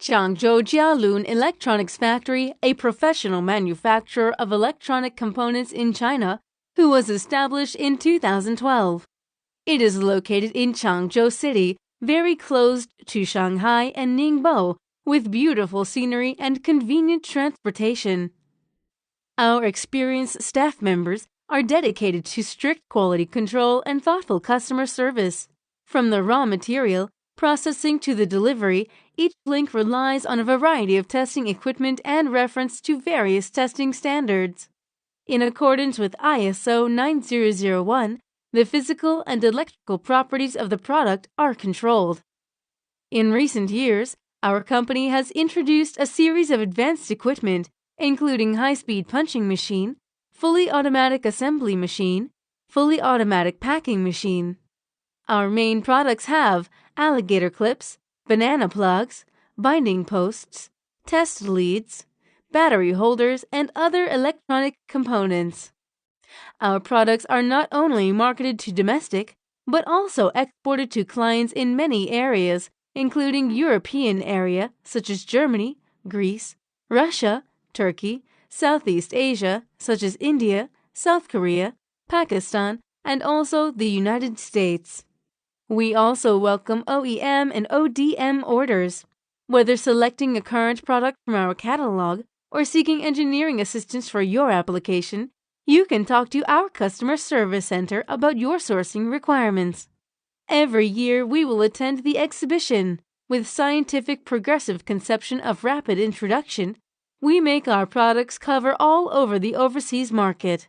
Changzhou Jialun Electronics Factory, a professional manufacturer of electronic components in China, who was established in 2012. It is located in Changzhou City, very close to Shanghai and Ningbo, with beautiful scenery and convenient transportation. Our experienced staff members are dedicated to strict quality control and thoughtful customer service. From the raw material processing to the delivery, each link relies on a variety of testing equipment and reference to various testing standards. In accordance with ISO 9001, the physical and electrical properties of the product are controlled. In recent years, our company has introduced a series of advanced equipment, including high-speed punching machine, fully automatic assembly machine, fully automatic packing machine. Our main products have alligator clips, banana plugs, binding posts, test leads, battery holders, and other electronic components. Our products are not only marketed to domestic, but also exported to clients in many areas, including European area such as Germany, Greece, Russia, Turkey, Southeast Asia such as India, South Korea, Pakistan, and also the United States. We also welcome OEM and ODM orders. Whether selecting a current product from our catalog or seeking engineering assistance for your application, you can talk to our customer service center about your sourcing requirements. Every year we will attend the exhibition. With scientific progressive conception of rapid introduction, we make our products cover all over the overseas market.